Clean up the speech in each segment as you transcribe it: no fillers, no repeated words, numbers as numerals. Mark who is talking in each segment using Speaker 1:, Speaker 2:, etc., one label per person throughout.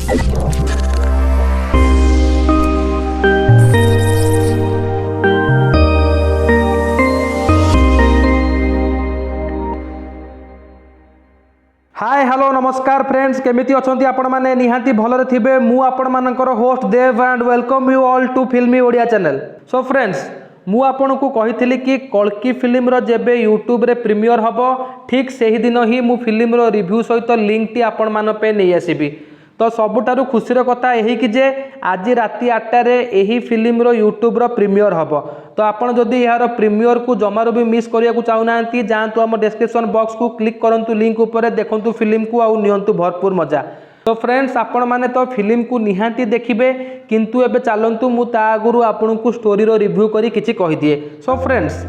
Speaker 1: Hi hello नमस्कार friends केमिति अछंती आपण माने निहांती भलरे थिबे मु आपण मानकर host Dev and welcome you all to Filmy Odia channel. So friends मु आपण को कहिथिली कि कल्की फिल्म रो जेबे यूट्यूब रे प्रीमियर हबो ठीक सेही दिन ही मु फिल्म रो रिव्यू सहित लिंक टी आपण मान पे नै आसीबी। तो सबुठारु खुशीर कथा यही कि जे आज राति 8 रे एही फिल्म रो यूट्यूब रो प्रीमियर हबो। तो आपण जदि यार प्रीमियर को जमारो भी मिस करिया को चाहुनांती जांतु हम डिस्क्रिप्शन बॉक्स को क्लिक करंतु लिंक ऊपर देखंतु फिल्म को आउ नियंतु भरपूर मजा। तो फ्रेंड्स आपण माने तो फिल्म को निहांती देखिबे किंतु एबे चलंतु मु ता आगुरु आपण को स्टोरी रो रिव्यू करी किछि कहि दिए। सो फ्रेंड्स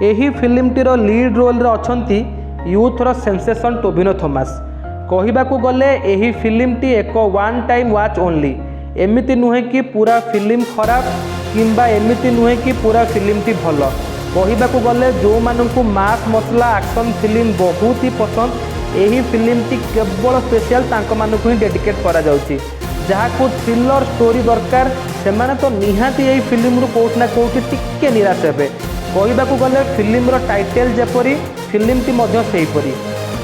Speaker 1: एही फिल्म टी रो लीड रोल रे अछंती यूथ रो सेंसेशन टोविनो थॉमस। कहबाकू गले एही फिल्म टी एक वन टाइम वॉच ओनली। एमिति नुहे कि पूरा फिल्म खराब किंबा एमिति नुहे कि पूरा फिल्म टी भल। कहबाकू गले जो मानकू मास मसला एक्शन फिल्म बहुत ही पसंद एही फिल्म टी केवल स्पेशल तांको मानकू ही डेडिकेट करा जाउची। जहाकू थ्रिलर स्टोरी दरकार से माने तो निहाती एही फिल्म रु कोठ ना कोठी टिके निराश हेबे। कहबाकू गले फिल्म रो टाइटल जेपरी फिल्म टी मध्य सेहीपरी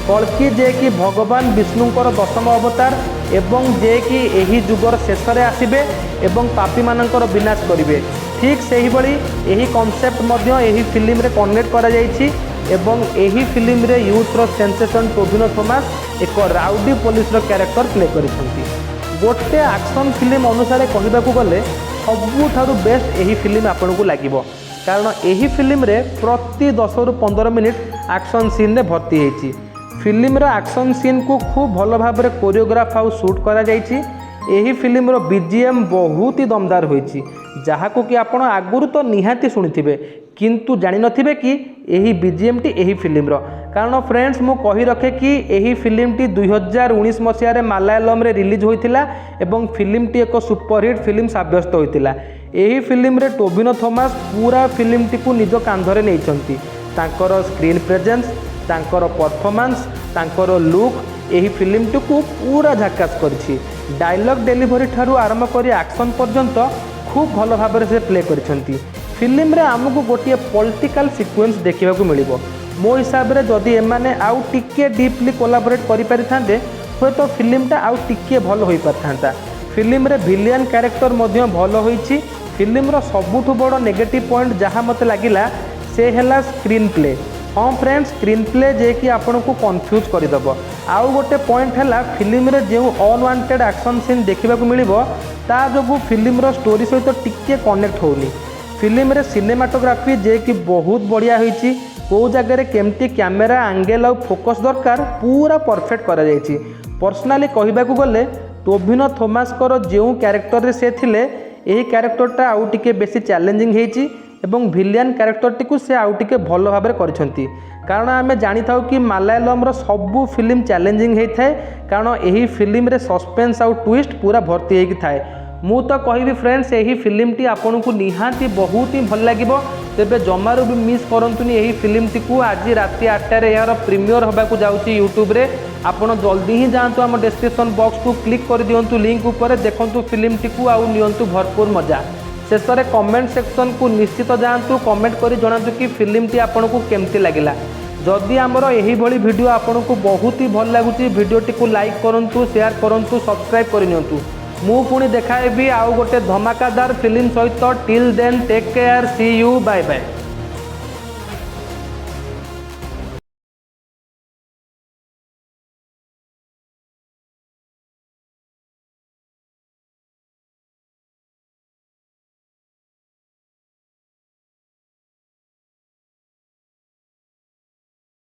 Speaker 1: कल्की जे कि भगवान विष्णुंकर दशम अवतार एवं जे कि एही जुगर शेषरे आसिबे एवं पापी मानकर विनाश करिवे। ठीक सेही बळी एही कांसेप्ट मध्य एही फिल्म रे कनेक्ट करा जायछि एवं एही फिल्म रे यूथ रो सेंसेशन टोविनो थॉमस एक राउडी पुलिस रो कैरेक्टर प्ले करिसंती। गोटे एक्शन फिल्म अनुसार कहबाकू गले सबुठारु बेस्ट एही फिल्म आपनको लागिबो कारण एही फिल्म रे प्रति 10 रु 15 मिनिट एक्शन सीन रे भर्ती हेछि। फिल्म रो एक्शन सीन को खूब भल भाव में कोरियोग्राफ आउ शूट करा जायछि। एही फिल्म रो बीजीएम बहुत ही दमदार होइछि जहाको कि आपण आगुरु तो निहाती सुनिथिबे किंतु जानि नथिबे कि एही बीजीएम टी एही फिल्म रो। कारण फ्रेंड्स मु कहि रखे कि एही फिल्म टी 2019 मसिया रे मलयालम रे रिलीज होइतिला एवं फिल्म टी एक सुपरहिट फिल्म साब्यस्त होइतिला। एही फिल्म रे टोविनो थॉमस पूरा फिल्म टी को निज कांधरे नेइछंती। तांकर स्क्रीन प्रेजेंस तांकर परफॉर्मेंस तांकर लुक एही फिल्म टी को पूरा झकास करछि। डायलॉग डिलीवरी ठारू आरंभ करी एक्शन पर्यंत खूब भल भाव से प्ले करिसंती। फिल्म रे हमकु गोटिए पॉलिटिकल सीक्वेंस देखिबा को मिलिबो। मो हिसाब रे जदि एमाने आउ टिके डीपली कोलैबोरेट करि परिथांदे होय तो फिल्म टा आउ टिके भल होई परथांता। फिल्म रे विलियन कैरेक्टर मध्य भल होईछि। फिल्म रो सबुठु बड़ नेगेटिव पॉइंट जहाँ मते लागिला से हैला स्क्रीन प्ले। हाँ फ्रेंड्स स्क्रीन प्ले जे कि आपन को कन्फ्यूज करदेव। आउ गोटे पॉइंट है फिल्म रे जो अनवांटेड एक्शन सीन देखा मिलिबो ता जो फिल्म रो स्टोरी सहित टिके कनेक्ट होनी। फिल्म रे सिनेमाटोग्राफी जे कि बहुत बढ़िया होईची। को जगह केमती कैमेरा एंगल और फोकस दरकार पूरा परफेक्ट करा जायछि। पर्सनाली कहबाकू गले टोविनो थॉमस कर जो कैरेक्टर रे से थिले एही कैरेक्टरटा आउ टिके बेसी चैलेंजिंग हेची एवं विलियन कैरेक्टरटी को से आउ टिके भल भाव में करिसंती। कारण आमे जानी थाउ कि मलयालम रो सबु फिल्म चैलेंजिंग होता है कारण यही फिल्म रे सस्पेंस आउ ट्विस्ट पूरा भर्ती होगी थाए। मु तो कहबी फ्रेंड्स यही फिल्म टी आपन को निहांती बहुत ही भल लागिबो। तेबे जमारू भी मिस करंतुनी यही फिल्म टी को आज राति 8 रे यार प्रीमियर होबाकू जाउची यूट्यूब रे। आपन जल्दी ही जांतु हम डिस्क्रिप्शन बॉक्स को क्लिक कर दियंतु लिंक ऊपर देखंतु फिल्म टी को आउ नियंतु भरपूर मजा। शेष में कमेंट सेक्शन को निश्चित जातु कमेंट कर जनातु कि फिल्म टी आपन को केमती लगिला। जदि आमर यही भली वीडियो आपन को बहुत ही भल लगुची वीडियोटी को लाइक करंतु शेयर करंतु सब्सक्राइब करनियंतु। मु पुणी देखाएबी आउ गोटे धमाकादार फिल्म सहित। Till then take care see you bye bye.